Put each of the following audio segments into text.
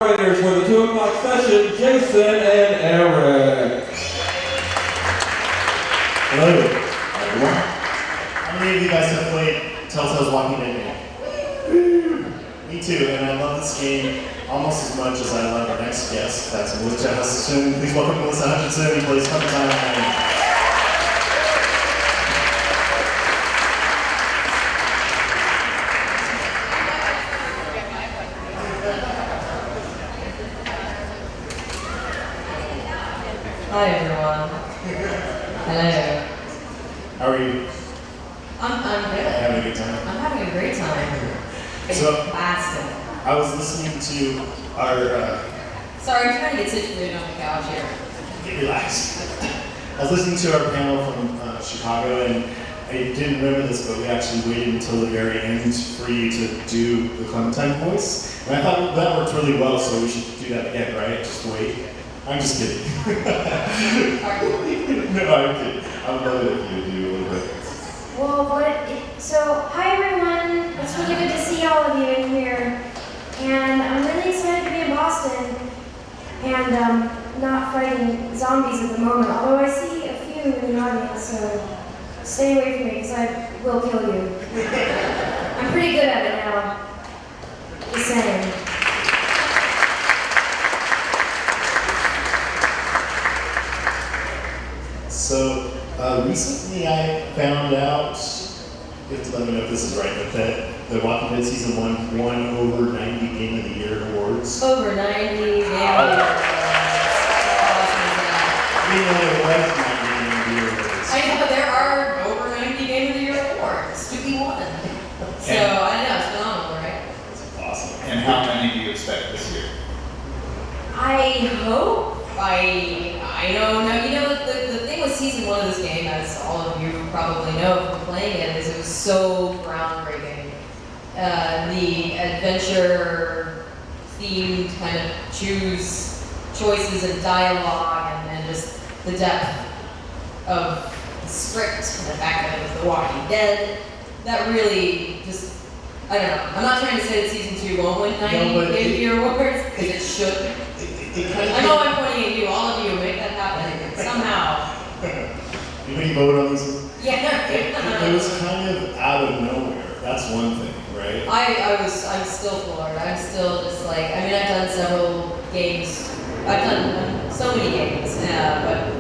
Fighters for the 2 o'clock session, Jason and Eric. Hello, everyone. How many of you guys have played Telltale's Walking Dead game? Me too, and I love this game almost as much as I love our next guest. That's Melissa Hutchinson. Please welcome Melissa Hutchinson, who plays Clementine. Hi everyone. Hello. How are you? I'm good. Having a good time? I'm having a great time. So, Boston. I was listening to our, Sorry, I'm trying to get situated on the couch here. get relaxed. I was listening to our panel from Chicago, and I didn't remember this, but we actually waited until the very end for you to do the Clementine voice. And I thought that worked really well, so we should do that again, right? Just wait. I'm just kidding. No, I'm kidding. I would love it if you would do a little bit. Well, so hi everyone. It's really good to see all of you in here. And I'm really excited to be in Boston and not fighting zombies at the moment, although I see a few in the audience, so stay away from me because I will kill you. I'm pretty good at it now. Just saying. So, recently I found out, you have to let me know if this is right, but that the Walking Dead Season 1 won over 90 Game of the Year awards. Over 90 Game of the Year awards. I didn't know there was 90 Game of the Year awards. I know there are over 90 Game of the Year awards to be won. So I know, it's phenomenal, right? That's awesome. And how many do you expect this year? I hope. I don't know. You know, the thing with season 1 of this game, as all of you probably know from playing it, is it was so groundbreaking. The adventure-themed kind of choices and dialogue and just the depth of the script and the fact that it was The Walking Dead, that really just, I don't know. I'm not trying to say that season 2 won't win 90 Game of the Year awards, because it should. I know I'm pointing at you, all of you, make that happen somehow. Anybody vote on this? Yeah. It was kind of out of nowhere. That's one thing, right? I'm still floored. I'm still just like, I mean, I've done several games. I've done so many games, but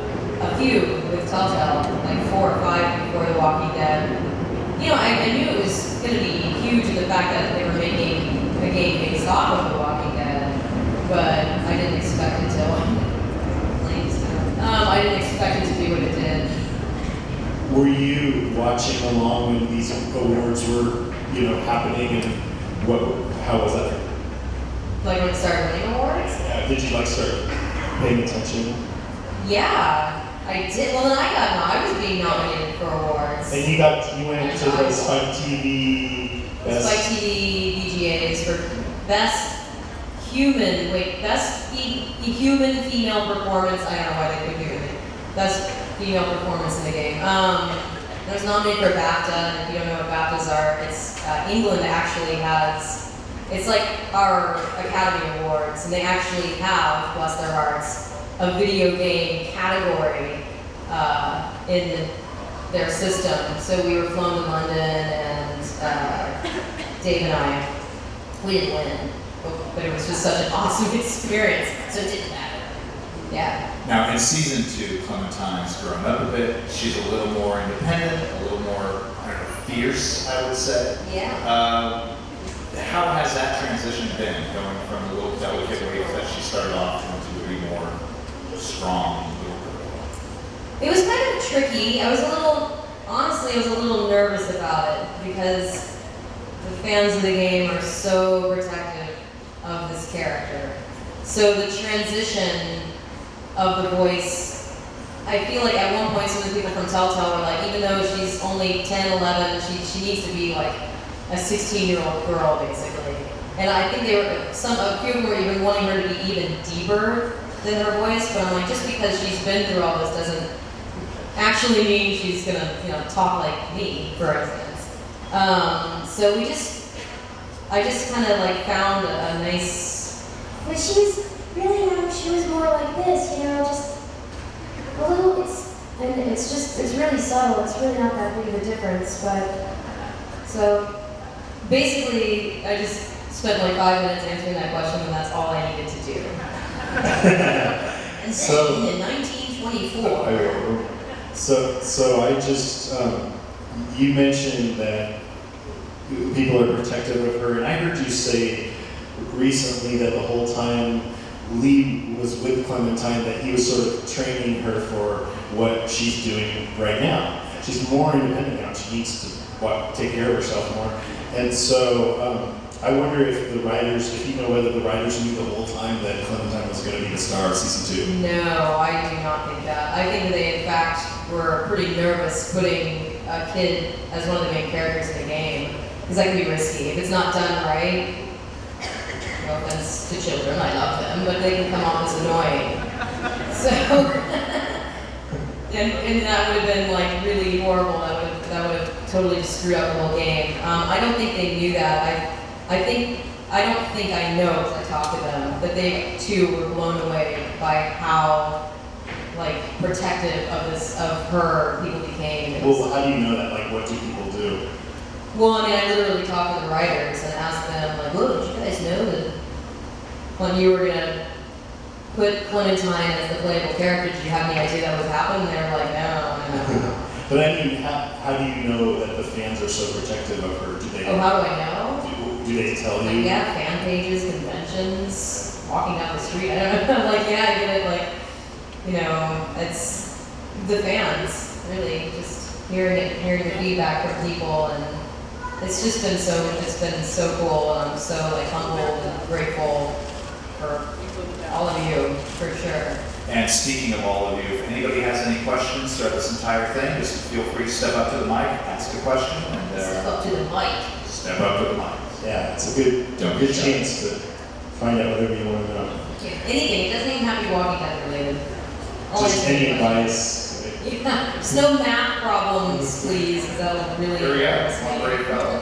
a few with Telltale, like 4 or 5 before The Walking Dead. You know, I knew it was going to be huge in the fact that they were making a game based off of The Walking Dead, but I didn't expect it to. I didn't expect it to do what it did. Were you watching along when these awards were, happening, and how was that? Like when it started winning awards? Did you start paying attention? Yeah, I did. Well, then I was being nominated for awards. And you went to the Spike TV Spike TV VGAs for best human female performance. I don't know why they couldn't do it. Best female performance in the game. I was nominated for BAFTA, and if you don't know what BAFTAs are, it's England actually has, it's like our Academy Awards, and they actually have, bless their hearts, a video game category in their system. So we were flown to London, and Dave and I, we didn't win, but it was just such an awesome experience, so it didn't matter. Yeah. Now, in season 2, Clementine's grown up a bit. She's a little more independent, a little more, fierce, I would say. Yeah. How has that transition been, going from the little delicate waif that she started off into a more strong little girl? It was kind of tricky. Honestly, I was a little nervous about it because the fans of the game are so protective of this character. So the transition of the voice, I feel like at one point some of the people from Telltale were like, even though she's only 10, 11, she needs to be like a 16-year-old girl, basically. And I think a few of them were even wanting her to be even deeper than her voice, but I'm like, just because she's been through all this doesn't actually mean she's gonna, talk like me, for instance. So I just kind of found a nice but she was really she was more like this, just a little. It's really subtle. It's really not that big of a difference, but So basically, I just spent like 5 minutes answering that question, and that's all I needed to do. And then in 1924. So I just, you mentioned that people are protective of her, and I heard you say recently that the whole time Lee was with Clementine that he was sort of training her for what she's doing right now. She's more independent now. She needs to take care of herself more. And so I wonder if the writers, if you know whether the writers knew the whole time that Clementine was going to be the star of season 2. No, I do not think that. I think they, in fact, were pretty nervous putting a kid as one of the main characters in the game, because that can be risky. If it's not done right, no offense to children, I love them, but they can come off as annoying. So, and that would have been like really horrible. That would have totally just screwed up the whole game. I don't think they knew that. I don't think I know, because I talked to them, that they too were blown away by how like protective of her people became. Well, how do you know that? Like, what do people do? Well, I mean, I literally talked to the writers and asked them, like, "Look, did you guys know that when you were gonna put Clementine as the playable character, did you have any idea that would happen?" And they were like, "No." But I mean, how do you know that the fans are so protective of her? Do they? Oh, how do I know? Do they tell Like, you? yeah, fan pages, conventions, walking down the street. I don't know. Like, yeah, I get it. Like, it's the fans, really, just hearing the feedback from people, and it's been so cool. And I'm so like humbled and grateful for all of you, for sure. And speaking of all of you, if anybody has any questions throughout this entire thing, just feel free to step up to the mic, ask a question, and Step up to the mic. Step up to the mic. Yeah, it's a good chance to find out whatever you want to know. Anything. It doesn't even have to be Walking Dead related. Just any advice. Yeah. Just no math problems, please, because that would really. Here we go. One brave fellow.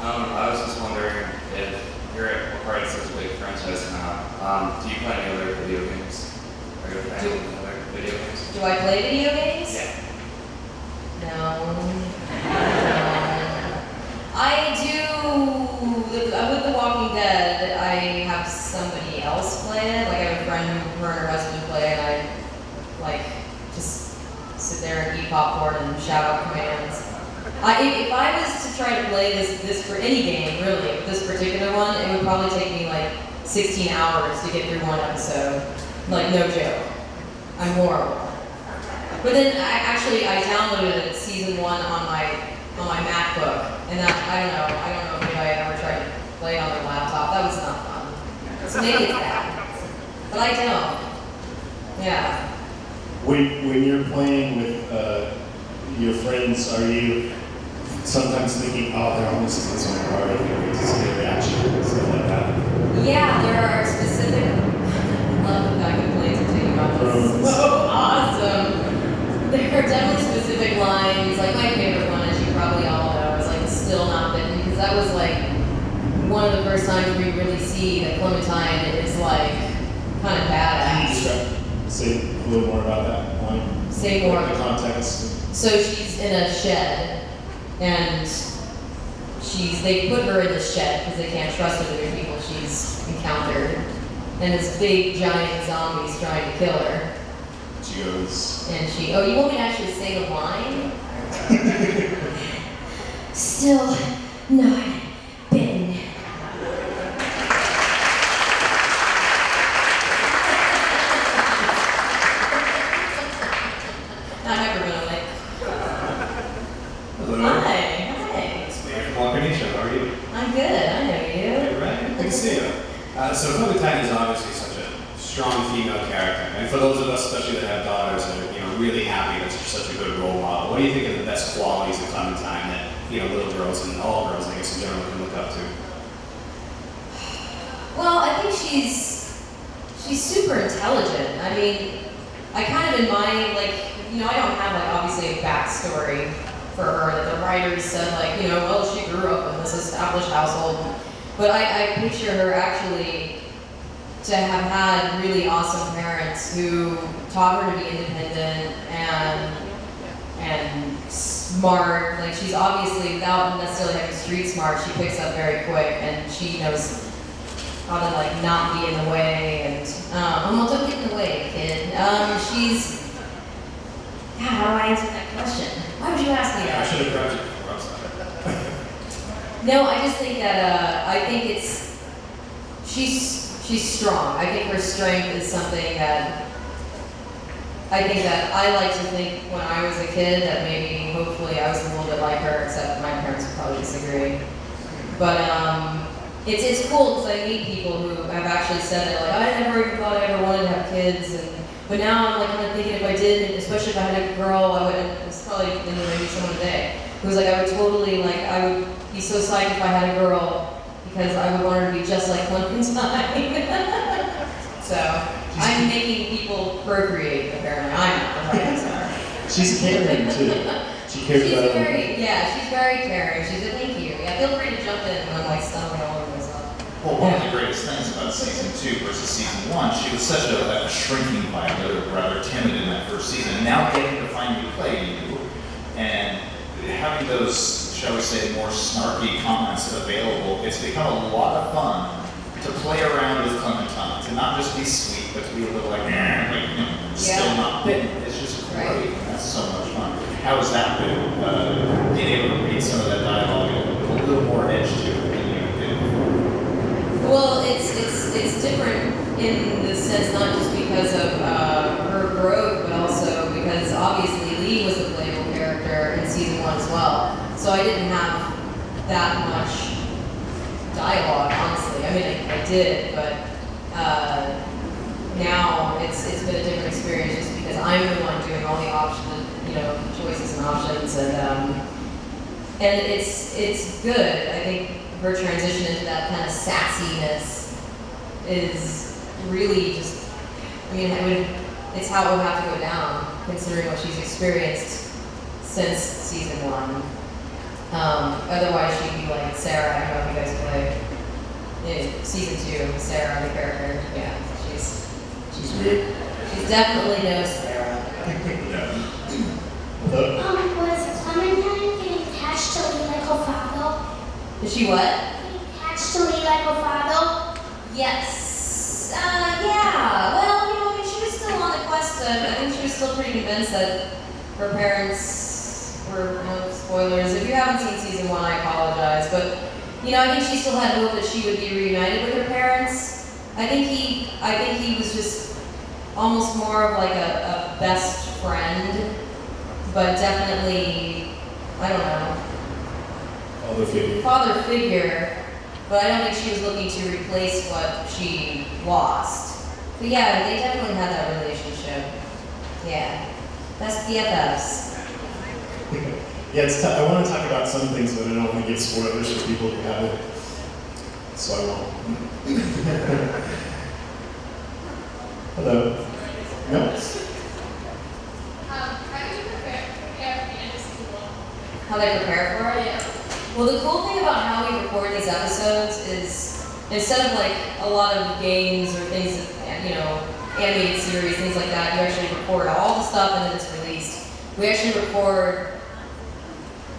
I was just wondering if you're a part of such a big franchise now. Do you play any other video games? Are you a fan of other video games? Do I play video games? Yeah. No. I do. With The Walking Dead, I have somebody else play it. Like, I have a friend who her and her husband play, and I like just sit there and eat popcorn and shout out commands. If I was to try to play this for any game, really, this particular one, it would probably take me like 16 hours to get through one episode. Like, no joke. I'm horrible. But then I downloaded season 1 on my MacBook, and that I don't know if anybody ever tried to play it on their laptop. That was not fun. So maybe it's that. But I don't. Yeah. When you're playing with your friends, are you sometimes thinking, oh, they're almost in this one part, I can't wait to see their reaction and stuff like that? Yeah, there are specific. I love the fact that Blades are taking off. It's so awesome. There are definitely specific lines. Like, my favorite one, as you probably all know, is like "Still Not Bitten," because that was like one of the first times we really see that Clementine is like kind of Can you badass. say a little more about that line? Say more. The context. So she's in a shed, and they put her in the shed because they can't trust other people she's encountered, and this big giant zombie's trying to kill her. She goes. And oh, you want me to actually say the line? still not bitten. Not ever been away. Hello. Hi. It's me from Walker-Nisha. How are you? I'm good. I know you. Hey, right. Good to see you. So Clementine is obviously such a strong female character, and for those of us, especially that have daughters, that are really happy that she's such a good role model. What do you think are the best qualities of Clementine that little girls and all girls, I guess, in general, can look up to? Well, I think she's super intelligent. I mean, I kind of in my I don't have obviously a backstory for her that the writers said well, she grew up in this established household, but I picture her actually to have had really awesome parents who taught her to be independent and smart. Like, she's obviously, without necessarily having street smart, she picks up very quick, and she knows how to like not be in the way, and well, don't get in the way, kid. She's, God, how do I answer that question? Why would you ask me I that? should have grabbed it before. I'm sorry. No, I just think that I think she's strong. I think her strength is something that I like to think when I was a kid that maybe, hopefully, I was a little bit like her, except my parents would probably disagree. But it's cool because I meet people who have actually said that, like, I never even thought I ever wanted to have kids, but now I'm like kind of thinking if I did, especially if I had a girl, I would. It's probably maybe someone today who was like, I would totally I would be so psyched if I had a girl because I would want her to be just like Clementine. So I'm making people procreate. Apparently, I'm not. Right? Sorry. She's caring too. She cares She's about she's very caring. She's a thank you. Yeah, feel free to jump in when I'm like stumbling all over myself. Well, one of the greatest things about season 2 versus season 1, she was such a shrinking violet, or rather timid in that first season. Now getting to finally play you, and having those, shall we say, more snarky comments available, it's become a lot of fun to play around with Clementine, to not just be sweet, but to be a little like still not bitten. It's just great, and that's so much fun. How has that been, being able to read some of that dialogue with a little more edge to it than you did before? Well, it's different in the sense not just because of her growth, but also because obviously Lee was a playable character in season 1 as well. So I didn't have that much dialogue, honestly. I mean, I did, but now it's been a different experience just because I'm the one doing all the options, choices and options, and it's good. I think her transition into that kind of sassiness is really just, it's how it would have to go down, considering what she's experienced since season 1. Otherwise, she'd be like Sarah. I don't know if you guys play in season 2. Sarah, the character. Yeah, she's weird. She's definitely no Sarah. Was Clementine getting attached to Lee like her father? Is she what? Getting attached to Lee like her father? Yes. Yeah. Well, she was still on the quest. I think she was still pretty convinced that her parents were, spoilers. If you haven't seen season 1, I apologize. But, I think she still had hope that she would be reunited with her parents. I think he was just almost more of like a best friend, but definitely, I don't know. Father figure, but I don't think she was looking to replace what she lost. But yeah, they definitely had that relationship. Yeah. Best BFFs. Yeah, it's I want to talk about some things, but I don't want to give spoilers for people who haven't, so I won't. Hello. No? How did you prepare for the end of season 1? How they prepare for it? Yeah. Well, the cool thing about how we record these episodes is instead of like a lot of games or things, animated series, things like that, you actually record all the stuff and then it's released. We actually record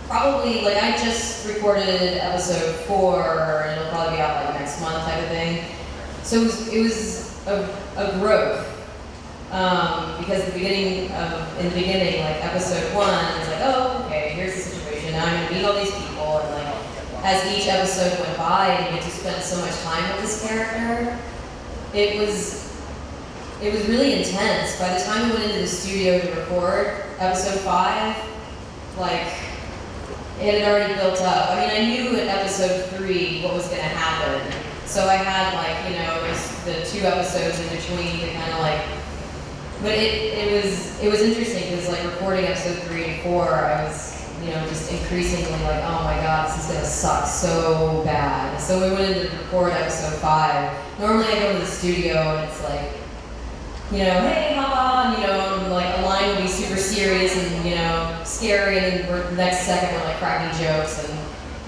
probably, I just recorded episode 4 and it'll probably be out like next month type of thing. So it was a growth. Because in the beginning, like episode 1, it's like, oh, okay, here's the situation. Now I'm gonna meet all these people, and like as each episode went by, and you get to spend so much time with this character, it was really intense. By the time we went into the studio to record episode 5, it had already built up. I knew at episode 3 what was gonna happen, so I had the 2 episodes in between to kind of but it was interesting because recording episode 3 and 4, I was just increasingly oh my god, this is gonna suck so bad. So we went in to record episode 5. Normally I go to the studio and it's hey, hop on, and a line would be super serious and scary, and then the next second we're cracking jokes,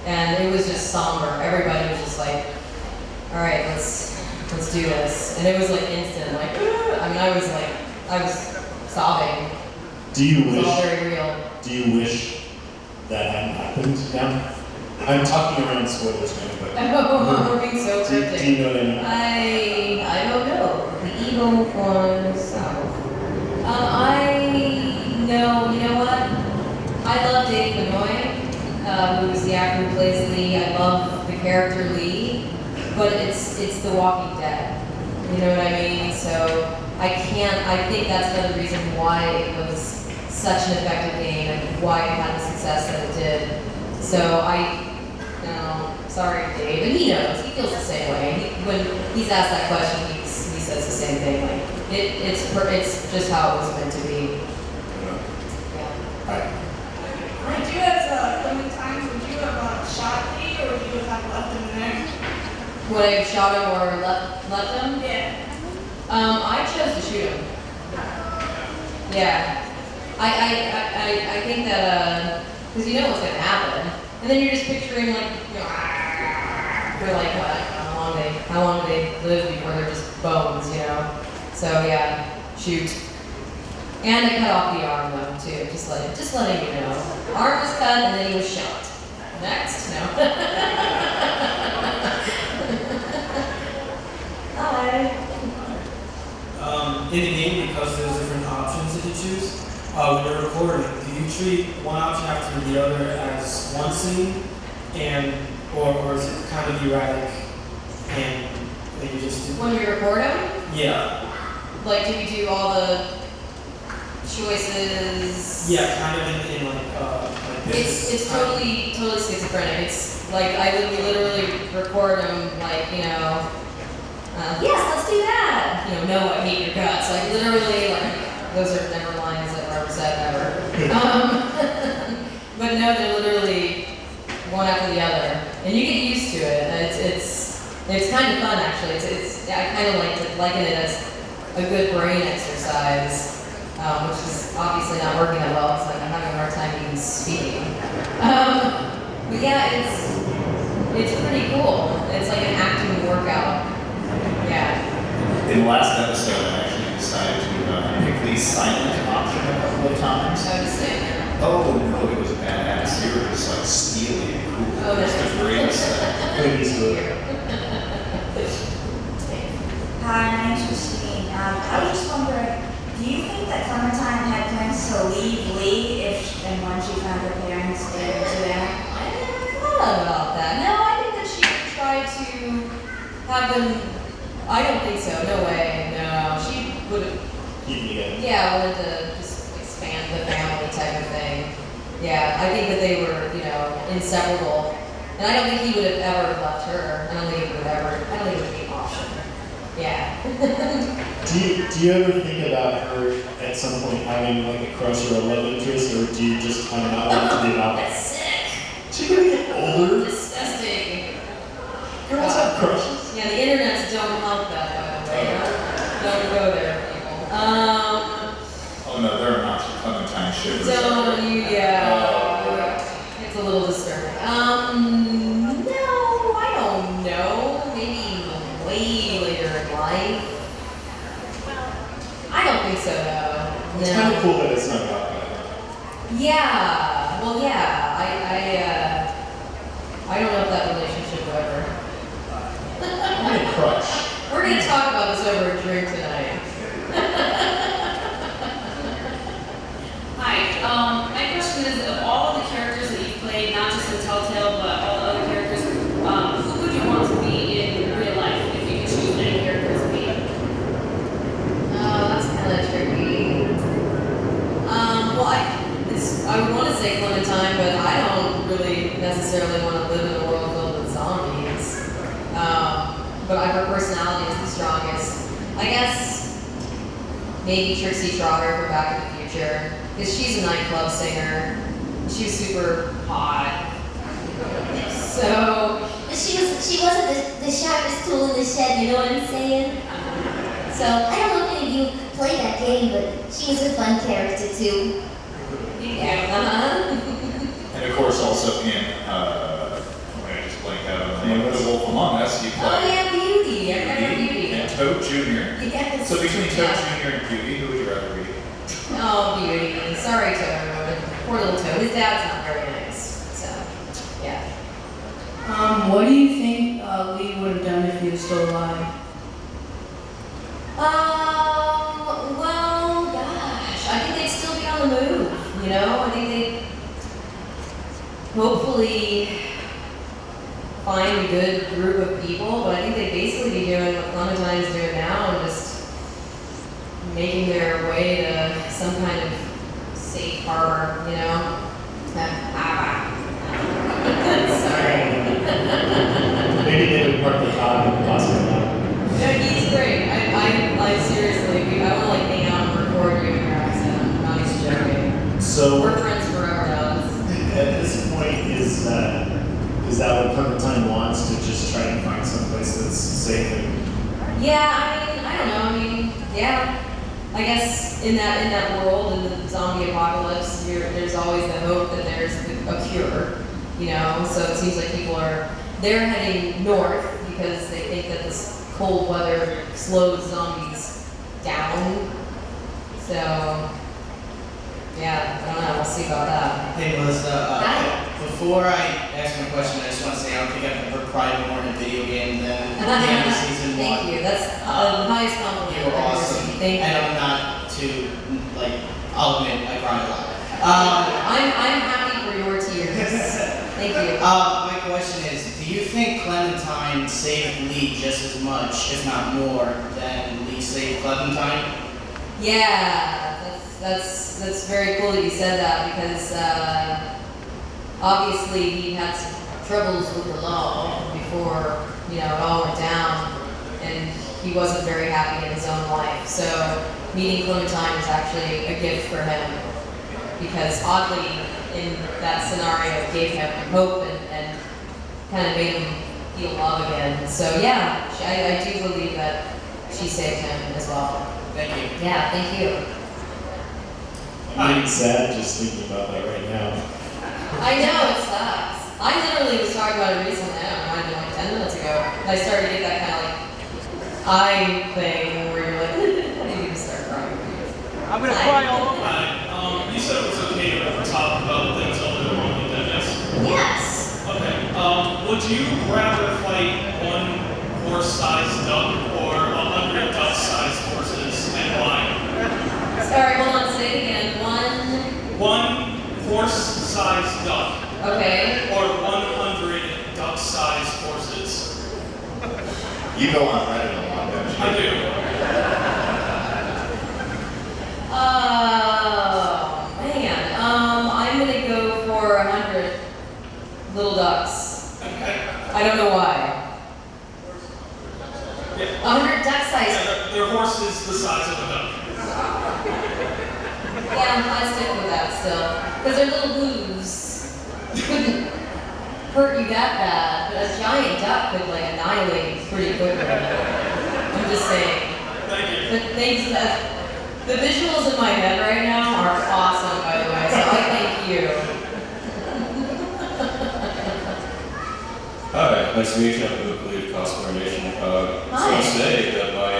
and it was just somber. Everybody was just all right, let's let's do this. And it was like instant, like, I mean, I was sobbing. Do you It was all wish? very real. Do you wish that hadn't happened now? I'm talking around spoilers now, but Oh, we're being so do cryptic. you know what I mean? I don't know. The evil for south. You know what? I love Dave Benoit, who's the actor who plays Lee. I love the character Lee, but it's The Walking Dead. You know what I mean? So I think that's another reason why it was such an effective game and why it had the success that it did. So sorry Dave, and he knows, he feels the same way. When he's asked that question, he says the same thing. Like it's just how it was meant to be. Yeah. Hi. Would you as Clementine, would you have shot Lee or would you have left him there? Would I have shot him or left him? Yeah. I chose to shoot him. Yeah. I think that because you know what's gonna happen, and then you're just picturing like for like what? How long do they live before they're just bones, you know? So yeah, shoot. And I cut off the arm though too, just letting you know. Arm was cut and then he was shot. Next, no. Hi. In the game, because there's different options that you choose, when you're recording, do you treat one option after the other as one scene, or is it kind of erratic, and then you just do? When we record them, Yeah, like do we do all the choices? yeah, kind of in like this. It's totally schizophrenic. It's like we literally record them like, you know, yes, let's do that. You know, I hate your guts. Like literally, like those are never lines that Robert said ever. But no, they're literally one after the other, and you get used to it. It's kind of fun actually. I kind of liken it as a good brain exercise, which is obviously not working that well. It's like I'm having a hard time even speaking. But yeah, it's pretty cool. It's like an acting workout. Yeah. In the last episode, I actually decided to pick the silent option a couple of times. I was saying. Oh no, it was badass. You were just like steely and cool. Oh, It was the greatest. Please do it. Hi, my name's Christine. I was just wondering, do you think that Clementine had plans to leave Lee if and when she found her parents dead or there? I never thought about that. No, I think that she would try to have them. I don't think so. No way. No, she would have. Keep me in. Yeah, wanted to just expand the family type of thing. Yeah, I think that they were, you know, inseparable. And I don't think he would have ever left her. I don't think it would be an option. Yeah. Do you ever think about her at some point having like a crush or a love interest, or do you just kind of not want it to be about That's sick. She's gonna get older. Disgusting. Girls have crushes. Yeah, the internets don't help that, by the way. Don't go there, people. Oh no, there are not Clementine shivers. It's a little disturbing. No, I don't know. Maybe way later in life. I don't think so, though. It's No. kind of cool that it's not about that. Yeah. Well, yeah. I don't know if that relationship will ever. I'm a crush. We're gonna talk about this over a drink tonight. Hi, my question is, of all the characters that you've played, not just in Telltale, but all the other characters, who would you want to be in real life if you could choose any character to be? Oh, that's kind of tricky. Well, I would want to say Clementine, but I don't really necessarily want to live in a world filled with zombies. But her personality is the strongest. I guess maybe Trixie Trotter from Back to the Future, because she's a nightclub singer. She was super hot. So She wasn't the sharpest tool in the shed, you know what I'm saying? So I don't know if any of you played that game, but she was a fun character too. yeah. And of course, also in I just blanked out on the name. The Wolf Among Us, you play. Oh yeah, Beauty. I remember Beauty. Toad Jr. Yes. So between Toad Jr. and Beauty, who would you rather be? Oh, Beauty. Sorry, Toad. Poor little Toad. His dad's not very nice. So, yeah. What do you think Lee would have done if he was still alive? Well, gosh, I think they'd still be on the move, you know? I think they'd hopefully find a good group of people, but I think they'd basically be doing what Clementine's doing now and just making their way to some kind of safe harbor, you know? Sorry. Maybe they would park the car in the hospital. No, he's great. I seriously, I will like hang out and record you in your accent. I'm not even joking. So We're friends forever now. at this point, is that what Clementine wants, to just try and find some place that's safe and Yeah, I don't know. I mean, yeah. I guess in that world, in the zombie apocalypse, there's always the hope that there's a cure, you know? So it seems like they're heading north because they think that this cold weather slows zombies down. So, yeah, I don't know. We'll see about that. Hey, Melissa. Hi. Before I ask my question, I just want to say I don't think I've ever cried more in a video game than the end of season 1. Thank you. That's the highest compliment You were I've ever awesome. received. Thank you. And I'm not too, I'll admit, I cried a lot. I'm happy for your tears. Thank you. My question is, do you think Clementine saved Lee just as much, if not more, than Lee saved Clementine? Yeah, that's very cool that you said that because obviously he had some troubles with the law before it all went down, and he wasn't very happy in his own life. So meeting Clementine was actually a gift for him because oddly in that scenario it gave him hope and kind of made him feel love again. So yeah, I do believe that she saved him as well. Thank you. Yeah, thank you. I'm getting sad just thinking about that right now. I know, it sucks. I literally was talking about it recently, I don't know, it might have been like 10 minutes ago. And I started to get that kind of like eye thing where you're like, I need to start crying. I'm gonna cry all over. You said it was okay to talk about things other than Roman Dennis. Yes. Okay. Would you rather fight one horse-sized duck or 100 duck-sized horses, and why? Sorry, hold on, say it again. One horse-sized duck. Okay. Or 100 duck-sized horses. You go on Reddit a lot, don't you? I do. Oh, man. I'm gonna go for 100 little ducks. Okay. I don't know why. Yeah. 100 duck-sized. Yeah, their horse is the size of a duck. Yeah, I'd stick with that still. Because their little hooves couldn't hurt you that bad, but a giant duck could annihilate you pretty quickly. I'm just saying. Thank you. The visuals in my head right now are awesome, by the way, so I thank you. Hi, nice to meet you. I'm Luke Lee of Cosplay Nation. I just want to say that my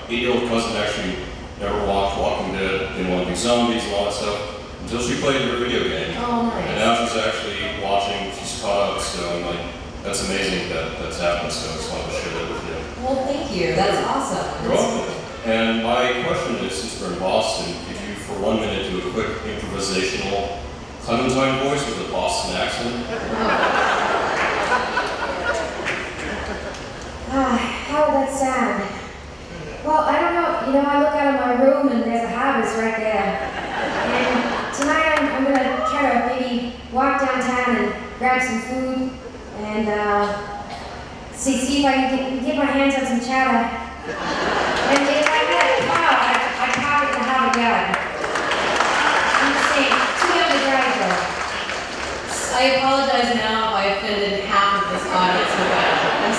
8-year-old cousin actually never watched Walking Dead, didn't want to do zombies and all that stuff until she played her video game. Oh, nice. And now she's actually watching, she's caught up, so I'm like, that's amazing that that's happened, so I just wanted to share that with you. Well, thank you. That's awesome. You're welcome. And my question is, since we're in Boston, could you for 1 minute do a quick improvisational Clementine voice with a Boston accent? How would that sound? Well, I don't know. I look out of my room and there's a Harvest right there. And tonight I'm going to try to maybe walk downtown and grab some food and see if I can get my hands on some chowder. And if I had a cow, I'd pop it in the Harvard yard. I'm just saying, too much of a drive though. I apologize now if I offended half of this audience with that. I'm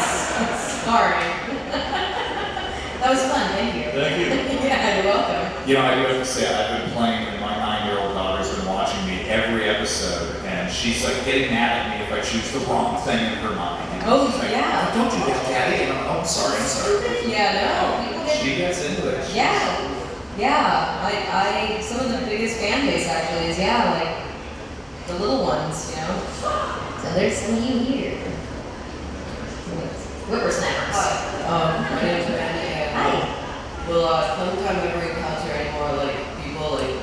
sorry. That was fun, thank you. Thank you. Yeah, you're welcome. I do have to say, I've been playing, and my 9-year-old daughter's been watching me every episode, and she she's like getting mad at me if I choose the wrong thing in her mind. Oh, She's like, yeah. Don't do that, Daddy. And I'm sorry. Yeah, no. People get, She gets into it. yeah. Yeah. Some of the biggest fan base actually is, like, the little ones, you know? So there's some of you here. Whippersnappers. My name's Amanda. Hi. Will Clementine ever encounter any more like people like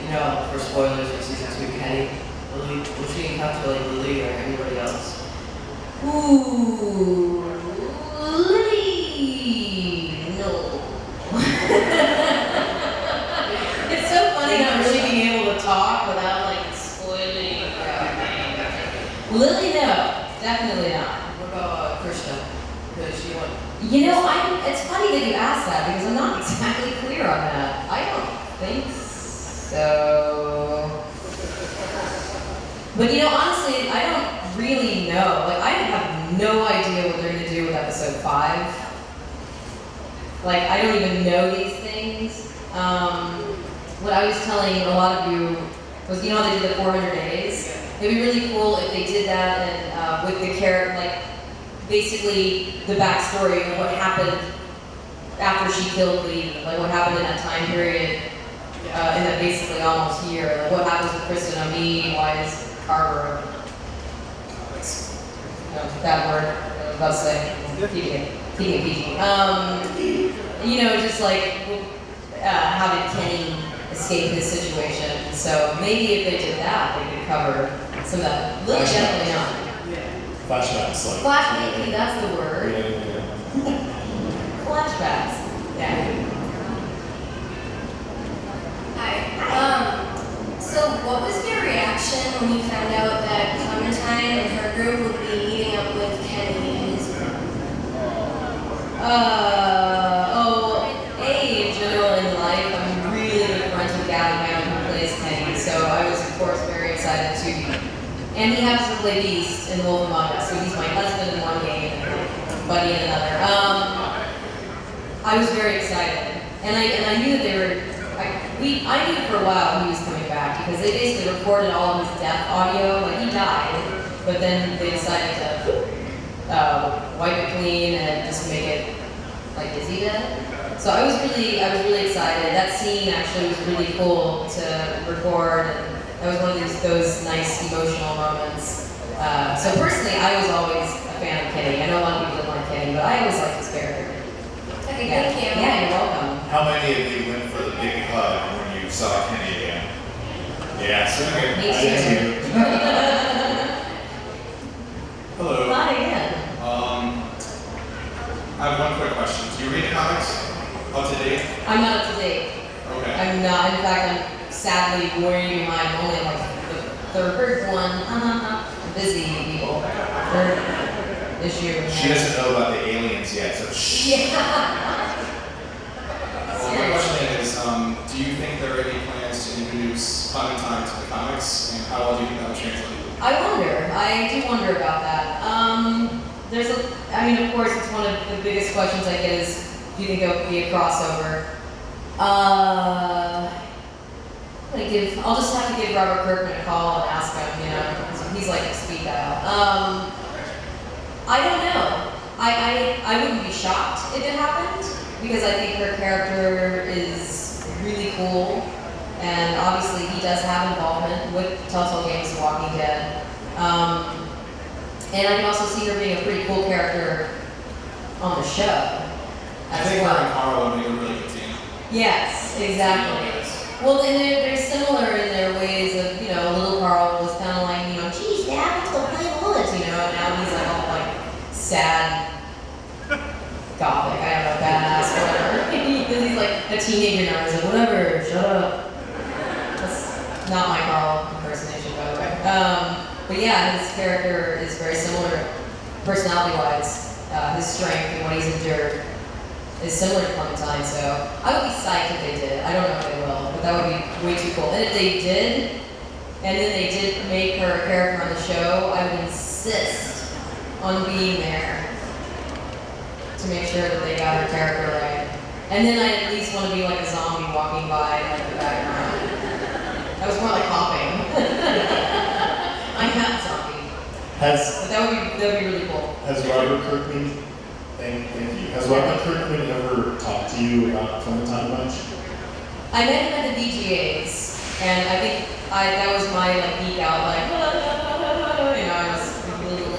for spoilers for season 2 Kenny? Will she encounter like Lily or anybody else? Ooh, Lily. No. It's so funny not really being able to talk without like spoiling. Lily, no, definitely not. What about Krishna? Because she went. It's funny that you asked that because I'm not exactly clear on that. I don't think so. But honestly, I don't really know. Like, I have no idea what they're gonna do with episode 5. Like, I don't even know these things. What I was telling a lot of you was, how they did the 400 days? It'd be really cool if they did that and with the character, like, basically the backstory of what happened after she killed Lee, like what happened in that time period, in that basically almost year, like what happens with Kristen and me, why is Carver, that word, I was about to say, PG. Just like, how did Kenny escape his situation? So maybe if they did that, they could cover some of that. Look, definitely not. Flashbacks, like. Flashback, that's the word. Yeah. Flashbacks. Yeah. Hi. So what was your reaction when you found out that Clementine and her group would be meeting up with Kenny and his group? In general in life, I'm really good friends with Gavin who plays Kenny, so I was of course very excited to be. And he happens to play Beast in Wolf Among Us, so he's my husband in one game and buddy in another. I was very excited, and I knew that they were. I knew for a while he was coming back because they basically recorded all of his death audio. Like he died, but then they decided to wipe it clean and just make it like is he dead? So I was really excited. That scene actually was really cool to record. And that was one of those nice emotional moments. So personally, I was always a fan of Kenny. I know a lot of people didn't like Kenny, but I always liked his character. Okay, thank you. Yeah, you're welcome. How many of you went for the big hug when you saw Kenny again? Yes. Okay. Me too. Hello. Hi again. I have one quick question. Do you read comics? Up to date? I'm not up to date. Okay. I'm not. In fact, I'm sadly worrying behind. I'm only like the third one. I'm busy, people. Third issue. She doesn't know about the aliens yet, so shh. Yeah. Well, my question is, do you think there are any plans to introduce Clementine to the comics, and how well do you think that would translate? I do wonder about that. Of course, it's one of the biggest questions I get is, do you think there will be a crossover? I'll just have to give Robert Kirkman a call and ask him, he's like a speed dial. I don't know. I wouldn't be shocked if it happened, because I think her character is really cool, and obviously he does have involvement with Telltale Games and Walking Dead. And I can also see her being a pretty cool character on the show. I think her and Carl would make a really good team. Yes, exactly. Well, and they're similar in their ways of, little Carl was kind of like, geez, Dad, let's go play woods, and now he's like all like sad, gothic, I don't know, badass, whatever. Because he's like a teenager now, he's like, whatever, shut up. That's not my Carl impersonation, by the way. But yeah, his character is very similar, personality-wise. His strength and what he's endured is similar to Clementine, so I would be psyched if they did. I don't know if they will, but that would be way too cool. And if they did, and then they did make her a character on the show, I would insist on being there to make sure that they got her character right. And then I at least want to be like a zombie walking by in the background. That was more like hopping. I'm not zombie. But that would be really cool. Has Robert Kirkman, thank you. Has Robert Kirkman ever talked to you about Clementine much? I met him at the VGAs, and I think that was my like geek out, like I was a little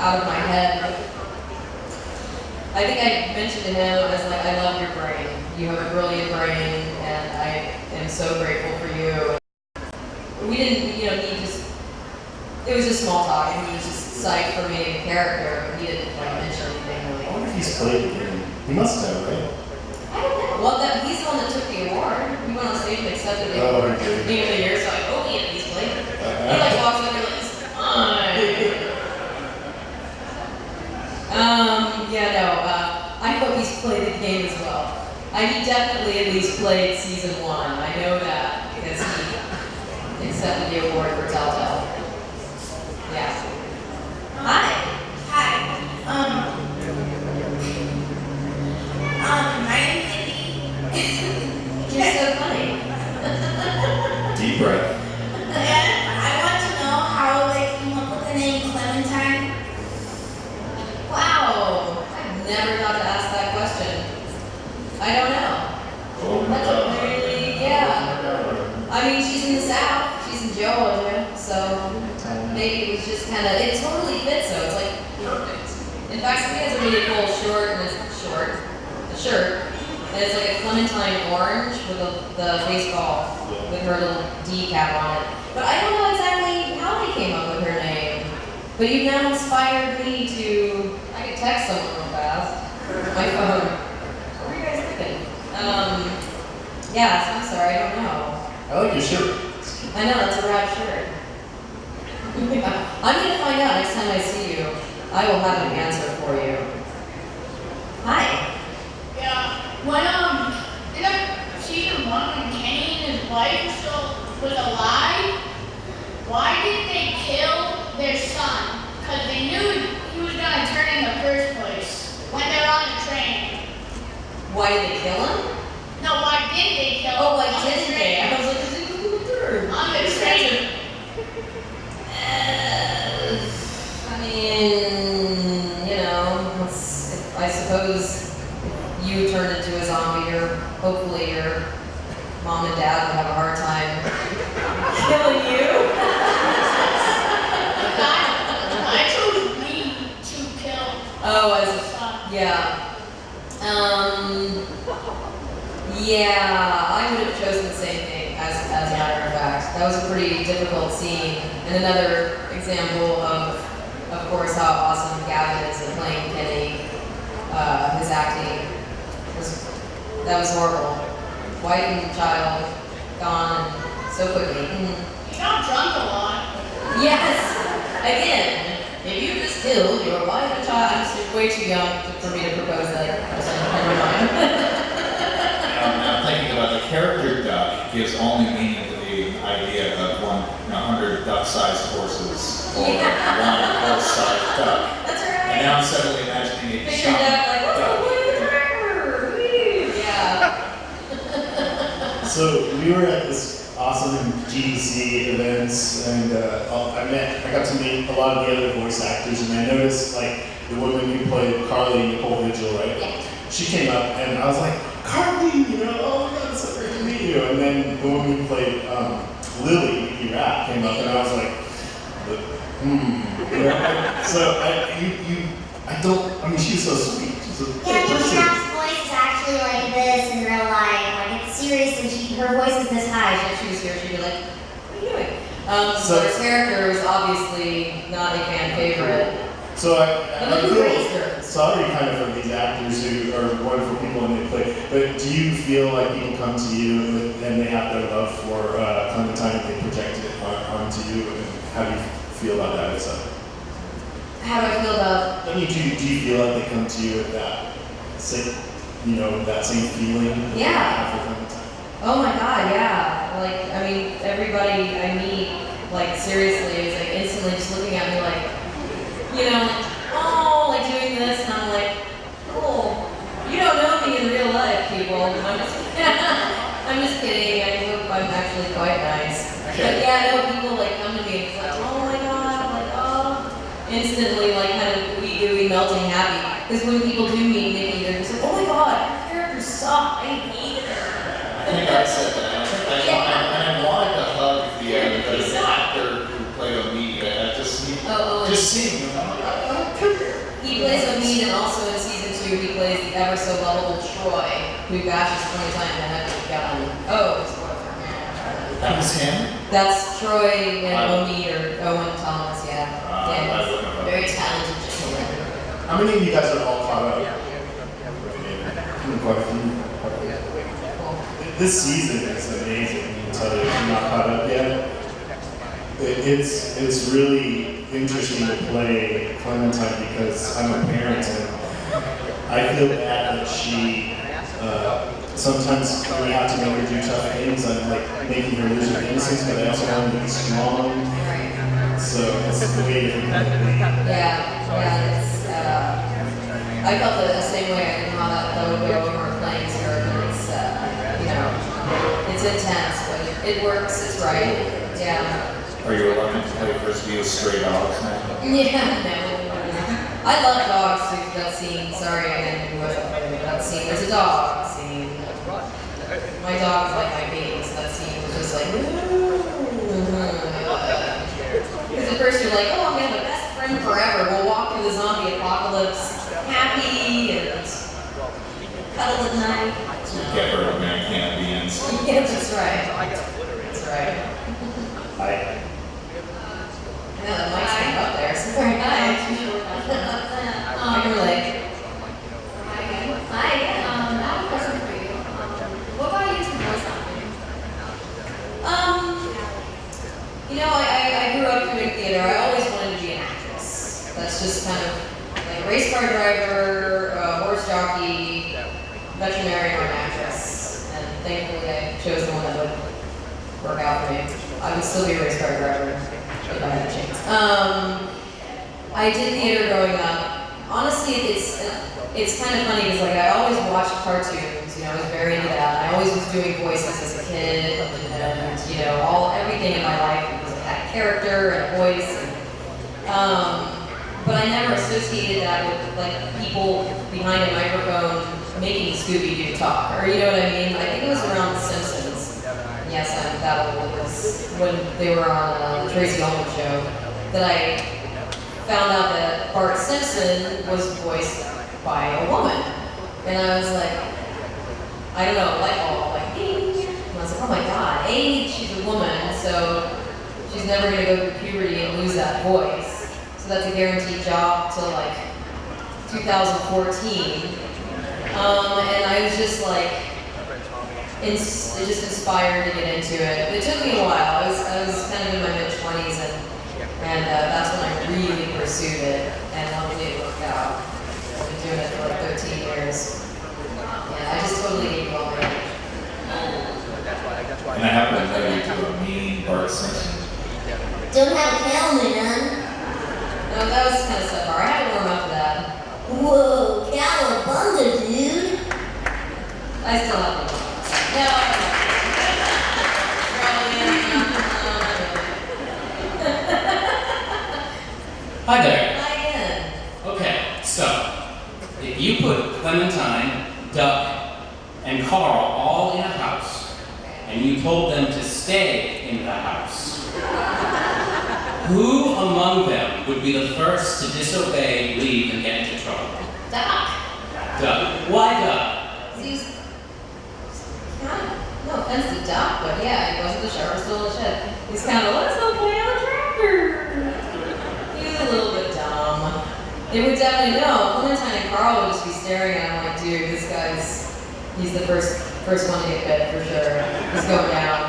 out of my head. I think I mentioned to him, I was like, I love your brain. You have a brilliant brain, and I am so grateful for you. We didn't, need just. It was just small talk, and he was just psyched for me as a character. He didn't mention anything really. I wonder if he's played the game. He must have, right? I don't know. Well, he's the one that took the award. We went on stage and accepted the award at the beginning of the year, so I go, yeah, he's played it. He walks up here like, this is fine. I hope he's played the game as well. He definitely at least played season 1. I know that because he accepted the award for Telltale. Yeah. Hi. My name's Izzy. You're so funny. Deep breath. I want to know how they came up with the name Clementine. Wow. I've never thought to ask that question. I don't know. Oh my God. I mean, she's in the South. She's in Georgia, so maybe it was just kind of. It totally fits though. It's like perfect. In fact, somebody has a really cool shirt, and it's like a Clementine orange with the baseball with her little D cap on it. But I don't know exactly how they came up with her name. But you've now inspired me to. I could text someone real fast. My phone. What were you guys thinking? Yeah, so I'm sorry, I don't know. I like your shirt. I know, that's a rad shirt. I'm going to find out next time I see you. I will have an answer for you. Hi. Yeah. When in season 1, when Kenny and his wife was alive, why did they kill their son? Because they knew he was going to turn in the first place when they're on the train. Why did they kill him? No, why did they kill him? Oh, why didn't they? I was like, is it the third? On the train. I mean, I suppose you turned into a zombie, or hopefully your mom and dad would have a hard time killing you. I chose me to kill. Oh, yeah. Yeah, I would have chosen the same thing, as a matter of fact. That was a pretty difficult scene. And another example of course, how awesome Gavin is at playing Kenny. His acting that was horrible. Wife and child gone so quickly. You got drunk a lot. Yes! Again, if you just killed your wife and child, I'm way too young for me to propose that question. Never mind. Now thinking about the character duck gives only meaning to the idea of 100 duck-sized horses or one horse-sized duck. That's right. And now I'm suddenly imagining a Picture giant duck like, duck. Yeah. So we were at this awesome GDC events, and I got to meet a lot of the other voice actors, and I noticed like the woman who played Carly, Nicole Vigil, right? Yeah. She came up, and I was like, Carly, oh my God, it's so great to meet you. And then the woman who played Lily, Nikki Rapp, came up, and I was like, So she was so sweet. She's a Yeah, good Nikki person. Rapp's voice is actually like this in real life. Like it's serious, and her voice is this high. If she was here, she'd be like, what are you doing? So her character was obviously not a fan favorite. So I raised her. feel sorry kind of for these actors who are wonderful people and they play, but do you feel like people come to you and they have their love for Clementine and they project it onto you, and how do you feel about that? How do I feel about? I mean, do you feel like they come to you with that same, that same feeling that you have for Clementine? Oh my God, yeah. Like, I mean, everybody I meet, like seriously, is like instantly just looking at me like, like doing this, and I'm like, cool. You don't know me in real life, people. I'm just kidding. I hope I'm actually quite nice. But yeah, I know people like come to me and it's like, oh my God, I'm like, oh. instantly like kind of gooey melting happy. Because when people do meet Nikki, they're just like, oh my god, her character sucked. I hated her. I think I said that. I wanted to hug the actor who played Omid. Just seeing him. He plays Omid, and also in season 2 he plays the ever so lovable Troy, who bashes Clementine in the head with a gun. Oh, that was him? That's Troy and Omid, or Owen Thomas, yeah. Very talented gentleman. How many of you guys are all caught up? Quite a few. This season is amazing, I can tell you, if you're not caught up yet. It's really interesting to play Clementine because I'm a parent and I feel bad that she, sometimes when we have to make her do tough things, I'm like making her lose her innocence, but I also want her to be strong. So it's way different. Yeah, it's, I felt the same way. I didn't know how that would go when we were playing her, but it's, you know, it's intense, but it works, it's right. Yeah. Are you allowed to play frisbee with stray dogs now? Yeah, no. I love dogs too, that scene. Sorry, I didn't do that scene. There's a dog scene. My dog's like my baby, so that scene was just like, because at first you're like, oh, I'm gonna have a best friend forever. We'll walk through the zombie apocalypse happy and cuddle at night. Get rid of man can't be in. Yeah, that's right. That's right. Hi. Yeah, the mic's kind of up there. So very nice. I can relate. Hi. I have a question for you. What got you into voice acting? You know, I grew up doing theater. I always wanted to be an actress. That's just kind of like a race car driver, horse jockey, veterinarian, or an actress. And thankfully, I chose the one that would work out for me. I would still be a race car driver if I had a chance. I did theater growing up. Honestly, it's kind of funny because like I always watched cartoons. You know, I was very into that. I always was doing voices as a kid, and you know, everything in my life was had a character and a voice. But I never associated that with like people behind a microphone making Scooby-Doo talk, or you know what I mean. I think it was around The Simpsons. Yes, that was when they were on the Tracy Ullman show that I found out that Bart Simpson was voiced by a woman. And I was like, I don't know, like ding. And I was like, oh my god, she's a woman, so she's never gonna go through puberty and lose that voice. So that's a guaranteed job till like 2014. And I was just like, just inspired to get into it. It took me a while. I was kind of in my mid-20s, and that's when I really pursued it, and luckily it worked out. I've been doing it for like 13 years. Yeah, I just totally gave you all my energy. And I happen to know you to a mean Bart Simpson. Don't have a helmet on. No, that was kind of subpar. I had to warm up to that. Whoa, cowabunga, dude. I still have to. No. Hi there. Hi again. Okay, so if you put Clementine, Duck, and Carl all in a house, and you told them to stay in the house, who among them would be the first to disobey, leave, and get into trouble? Duck. Duck. Why Duck? He's no offense to Doc, but yeah, he wasn't the sharpest tool in the shed. He's kind of, let's go play on the tractor. He was a little bit dumb. They would definitely know. Clementine and Carl would just be staring at him like, dude, this he's the first one to get bit for sure. He's going down.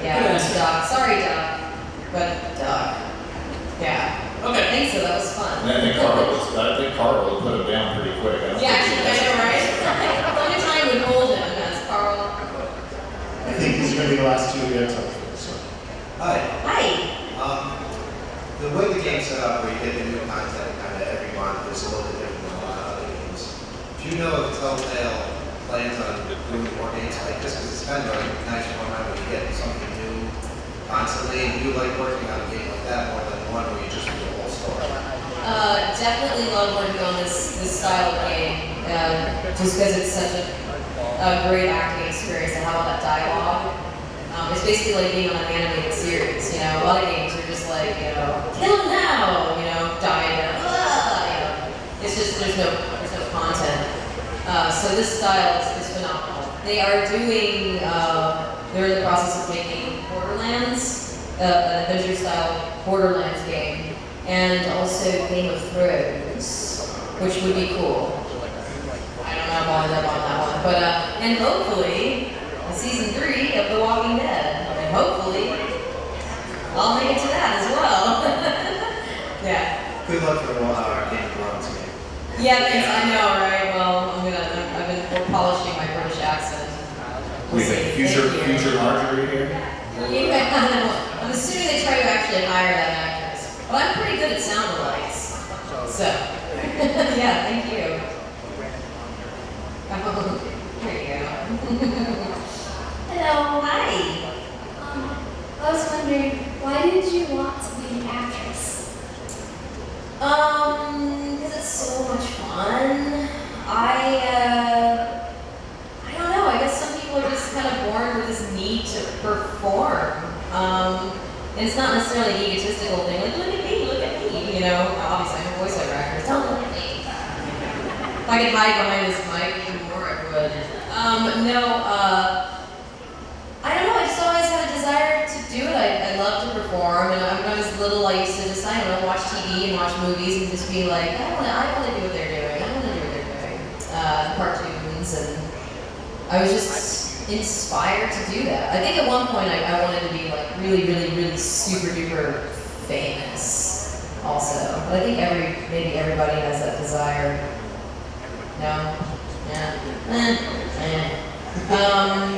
Yeah, it's Doc. Sorry, Doc. But Doc. Yeah. Okay. Thanks, so that was fun. And I think Carl would put him down pretty quick. I know, right? Clementine would hold him as Carl. I think these are going to be the last two we have time for. So. Hi. Hi. The way the game's set up, where you get the new content kind of every month, is a little bit different than a lot of other games. Do you know if Telltale plans on doing more games like this? Because it's kind of a nice format where you get something new constantly, and you like working on a game like that more than one where you just do the whole story. absolutely love working on this style of game, just because it's such a great acting experience and how all that dialogue. It's basically like being on an animated series. You know, a lot of games are just like, you know, kill him now, you know, die now. You know, it's just there's no content. So this style is phenomenal. They are doing. They're in the process of making Borderlands, an adventure-style Borderlands game, and also Game of Thrones, which would be cool. I don't know if I'll end up on that one, but and hopefully season 3 of The Walking Dead, and hopefully I'll make it to that as well. Yeah. Good luck for the Game of Thrones game. Yeah, thanks. I know, right? Well, I've been polishing my British accent. We think future Marjorie here? Yeah, I'm assuming they try to actually hire that actress. But I'm pretty good at sound-alikes. So, yeah, thank you. There you go. Hello. Hi. I was wondering, why did you want to be an actress? Because it's so much fun. I don't know, I guess some people are just kind of born with this need to perform. And it's not necessarily an egotistical thing, like, look at me, you know? Obviously, I'm a voiceover actor, don't look at me. If I could hide behind this mic even more, I would. I don't know, I just always had a desire to do it. I love to perform, and when I was little, I used to just, I don't know, watch TV and watch movies and just be like, I want to do what they're doing, I want to do what they're doing. Cartoons, and I was just inspired to do that. I think at one point I wanted to be like really super duper famous also. But I think maybe everybody has that desire. No? Yeah.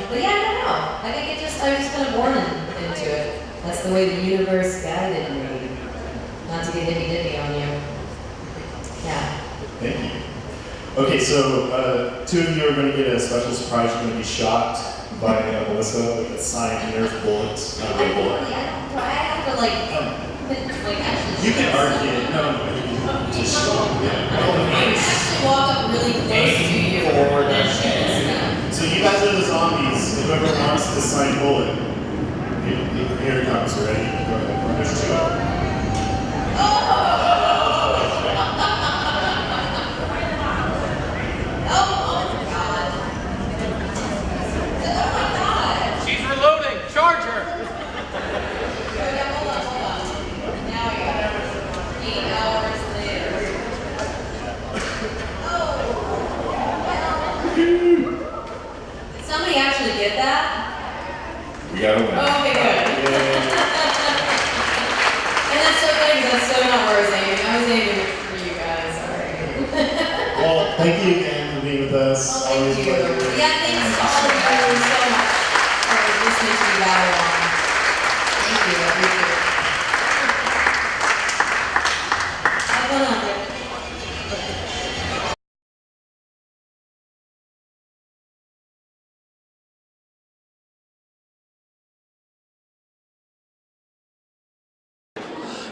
But yeah, I don't know. I think I was just kind of born into it. That's the way the universe guided me. Not to get hippy-dippy on you. Yeah. Thank you. Okay, so 2 of you are going to get a special surprise. You're going to be shot by Melissa with a signed Nerf bullet. I have to like actually. You can argue it. No, you can just Actually walk up really close to you. So you guys are the zombies. Whoever wants the signed bullet, here it comes. Ready? Go ahead. There's 2 of them. She's reloading. Charge her. Now we got it. 8 hours later. Did somebody actually get that? We got a winner. Okay, good. And that's so good because that's so not where I was aiming. I was aiming for you guys. Sorry. Well, thank you again for being with us. Well, thank you. Yeah, thanks to all of you so much for listening to me battle on. Thank you. I appreciate it. Have fun out there.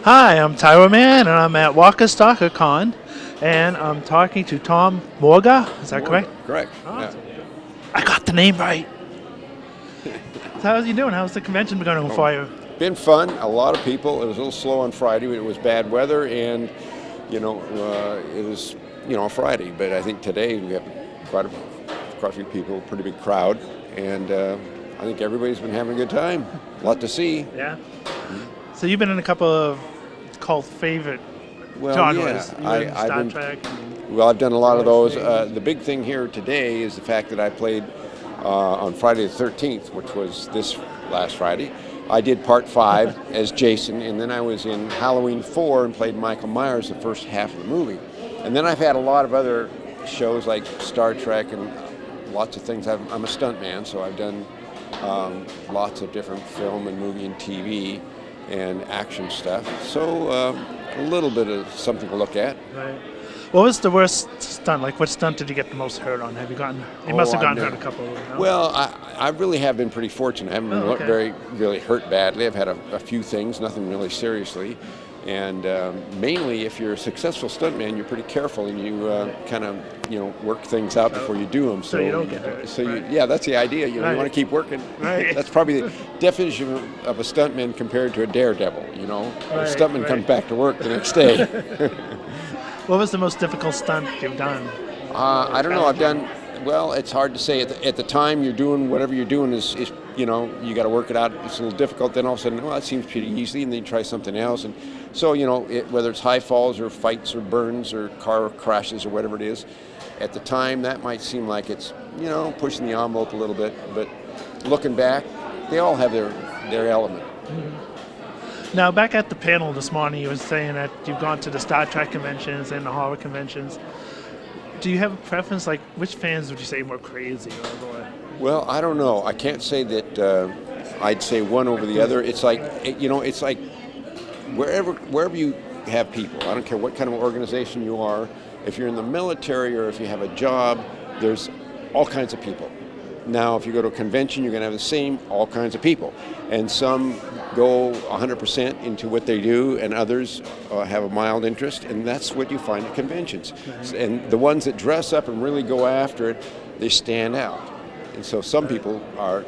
Hi, I'm Tyro Man, and I'm at Stalker Con, and I'm talking to Tom Morga. Is that correct? Correct. Awesome. I got the name right. So how's you doing? How's the convention going for you? Been fun. A lot of people. It was a little slow on Friday. It was bad weather, and it was a Friday. But I think today we have quite a few people, pretty big crowd, and I think everybody's been having a good time. A lot to see. Yeah. So you've been in a couple of called favorite genres. Yeah. Star Trek. Well, I've done a lot of those. The big thing here today is the fact that I played on Friday the 13th, which was this last Friday. I did part 5 as Jason, and then I was in Halloween 4 and played Michael Myers the first half of the movie. And then I've had a lot of other shows like Star Trek and lots of things. I'm a stuntman, so I've done lots of different film and movie and TV and action stuff. So a little bit of something to look at. Right. What was the worst stunt? Like, what stunt did you get the most hurt on? Have you gotten? You must have gotten hurt a couple. No? Well, I really have been pretty fortunate. I haven't been really hurt badly. I've had a few things, nothing really seriously, And mainly, if you're a successful stuntman, you're pretty careful and you kind of, work things out before you do them. So you don't get hurt. So right? yeah, that's the idea. You Right. want to keep working. Right. That's probably the definition of a stuntman compared to a daredevil. A Right, stuntman right. comes back to work the next day. What was the most difficult stunt you've done? I don't know. I've done. Well, it's hard to say. At the time, you're doing whatever you're doing is you got to work it out. It's a little difficult. Then all of a sudden, well, it seems pretty easy, and then you try something else. And so, whether it's high falls or fights or burns or car crashes or whatever it is, at the time that might seem like it's pushing the envelope a little bit. But looking back, they all have their element. Mm-hmm. Now, back at the panel this morning, you were saying that you've gone to the Star Trek conventions and the horror conventions. Do you have a preference? Like, which fans would you say more crazy or what? Well, I don't know. I can't say that I'd say one over the other. It's like, it's like wherever you have people, I don't care what kind of organization you are, if you're in the military or if you have a job, there's all kinds of people. Now, if you go to a convention, you're going to have all kinds of people. And some go 100% into what they do, and others have a mild interest, and that's what you find at conventions. And the ones that dress up and really go after it, they stand out. And so some people are,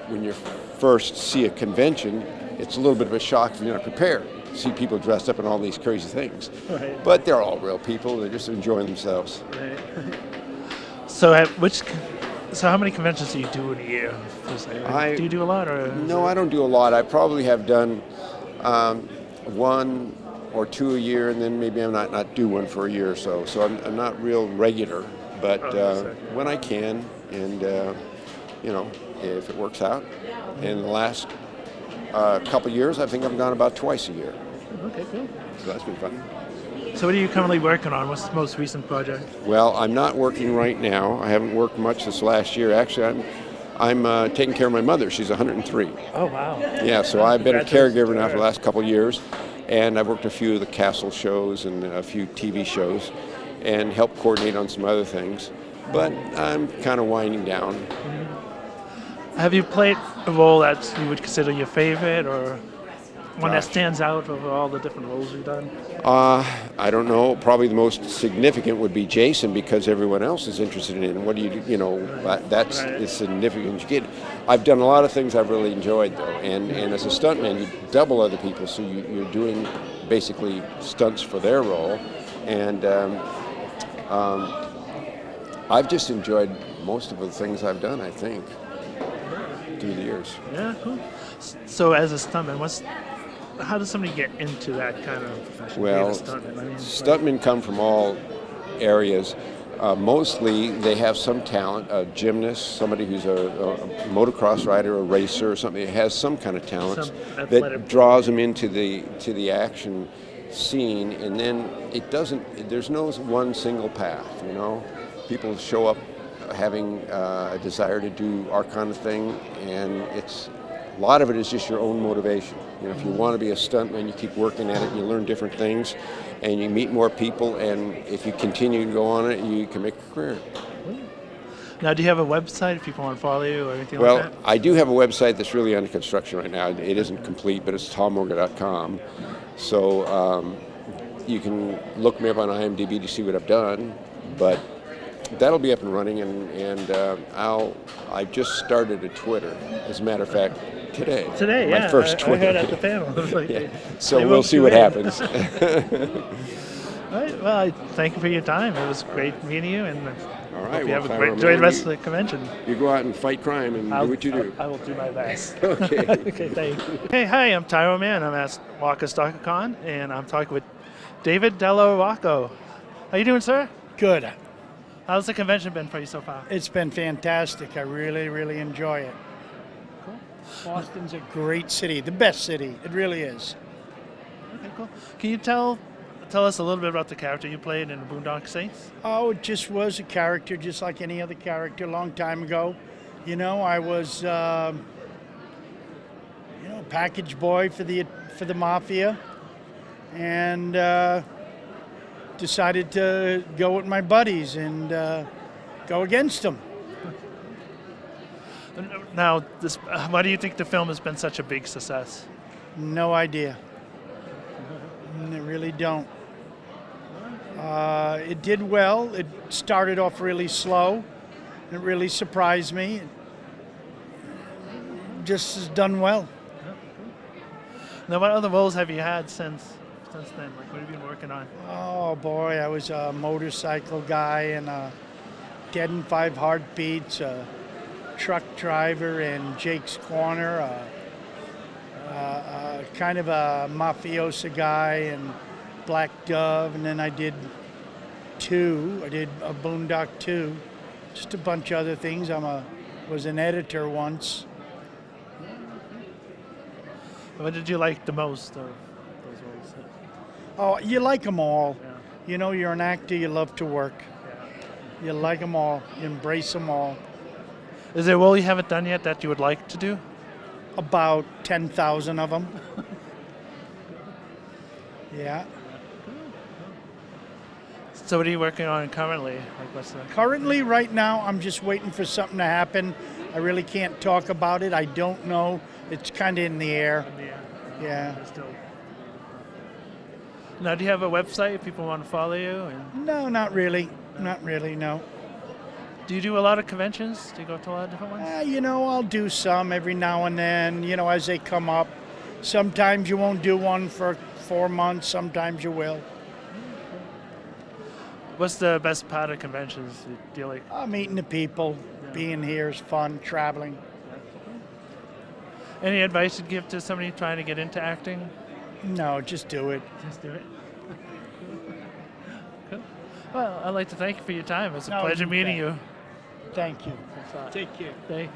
when you first see a convention, it's a little bit of a shock if you're not prepared. See people dressed up in all these crazy things. Right. But they're all real people, they're just enjoying themselves. Right. So how many conventions do you do in a year? Do you do a lot? No, I don't do a lot. I probably have done one or two a year, and then maybe I not do one for a year or so. So I'm not real regular, but when I can, and if it works out. In the last couple of years, I think I've gone about twice a year. Okay, cool. So that's been fun. So what are you currently working on? What's the most recent project? Well, I'm not working right now. I haven't worked much this last year. Actually, I'm taking care of my mother. She's 103. Oh, wow. Yeah, so I've been a caregiver now for the last couple of years, and I've worked a few of the castle shows and a few TV shows and helped coordinate on some other things. But I'm kind of winding down. Mm-hmm. Have you played a role that you would consider your favorite or one that stands out over all the different roles you've done? I don't know. Probably the most significant would be Jason, because everyone else is interested in it. And what do you do? That's the significance you get. I've done a lot of things I've really enjoyed, though. And as a stuntman, you double other people, so you're doing basically stunts for their role. And I've just enjoyed most of the things I've done, I think, through the years. Yeah, cool. So as a stuntman, how does somebody get into that kind of profession? Well, stuntmen come from all areas. Mostly they have some talent, a gymnast, somebody who's a motocross rider, a racer or something, has some kind of talent that draws them into the action scene, and then there's no one single path, People show up having a desire to do our kind of thing, and a lot of it is just your own motivation. If you want to be a stuntman, you keep working at it, and you learn different things, and you meet more people, and if you continue to go on it, you can make a career. Now, do you have a website if people want to follow you or anything Well, like that? I do have a website that's really under construction right now. It isn't complete, but it's tommorga.com. So you can look me up on IMDb to see what I've done, but that'll be up and running, and I just started a Twitter, as a matter of fact, today. Today, my first Twitter. I heard at the panel. Yeah. So we'll see what happens. All right, well, I thank you for your time. It was great meeting you, and all right, hope you have a great enjoy the rest of the convention. You go out and fight crime and do what you do. I will do my best. Okay. Okay, thank you. Hey, hi, I'm Tyro Man. I'm at Walker Stalker Con, and I'm talking with David, Della, Rocco. How you doing, sir? Good. How's the convention been for you so far? It's been fantastic. I really, really enjoy it. Cool. Boston's a great city, the best city. It really is. Okay, cool. Can you tell us a little bit about the character you played in the Boondock Saints? Oh, it just was a character just like any other character a long time ago. I was, package boy for the mafia, and decided to go with my buddies and go against them. Now, why do you think the film has been such a big success? No idea. They really don't. It did well. It started off really slow. It really surprised me. It just has done well. Now, what other roles have you had since then? Like, what have you been working on? Oh boy, I was a motorcycle guy and a Dead in 5 Heartbeats, a truck driver in Jake's Corner, kind of a mafiosa guy in Black Dove, and then I did a Boondock 2, just a bunch of other things. Was an editor once. What did you like the most of those roles? Oh, you like them all. Yeah. You know, you're an actor, you love to work. You like them all, you embrace them all. Is there a role you haven't done yet that you would like to do? About 10,000 of them. Yeah. So what are you working on currently? Currently, right now, I'm just waiting for something to happen. I really can't talk about it. I don't know. It's kind of in the air. Yeah. Now, do you have a website if people want to follow you? No, not really. Not really, no. Do you do a lot of conventions? Do you go to a lot of different ones? You know, I'll do some every now and then, you know, as they come up. Sometimes you won't do one for 4 months, sometimes you will. What's the best part of conventions? Do you like? Meeting the people, being here is fun, traveling. Any advice you'd give to somebody trying to get into acting? No, just do it. Just do it. Cool. Well, I'd like to thank you for your time. It was a No, pleasure you meeting bet. you. Thank you. Take care. Thanks.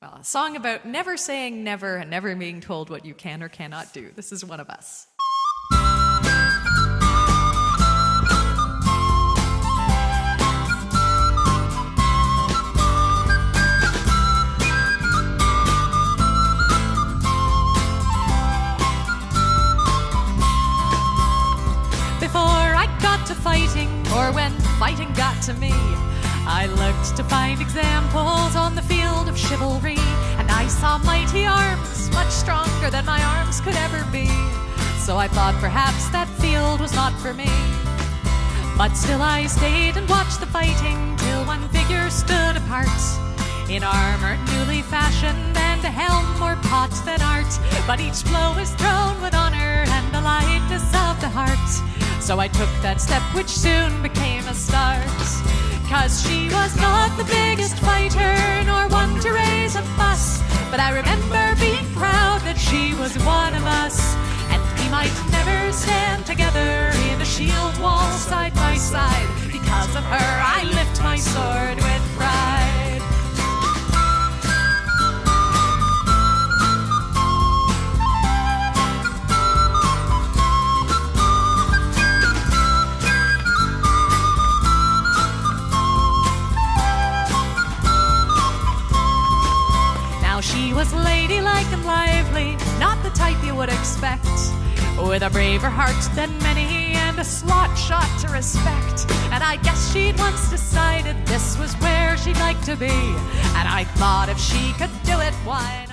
Well, a song about never saying never and never being told what you can or cannot do. This is One of Us. Before I got to fighting, or when fighting got to me, I looked to find examples on the field of chivalry, and I saw mighty arms, much stronger than my arms could ever be. So I thought perhaps that field was not for me. But still I stayed and watched the fighting, till one figure stood apart, in armor newly fashioned, and a helm more pot than art. But each blow was thrown with honor and the lightness of the heart. So I took that step which soon became a start. 'Cause she was not the biggest fighter, nor one to raise a fuss, but I remember being proud that she was one of us. And we might never stand together in a shield wall side by side. Because of her I lift my sword with pride. She was ladylike and lively, not the type you would expect, with a braver heart than many and a slot shot to respect. And I guess she'd once decided this was where she'd like to be, and I thought if she could do it, why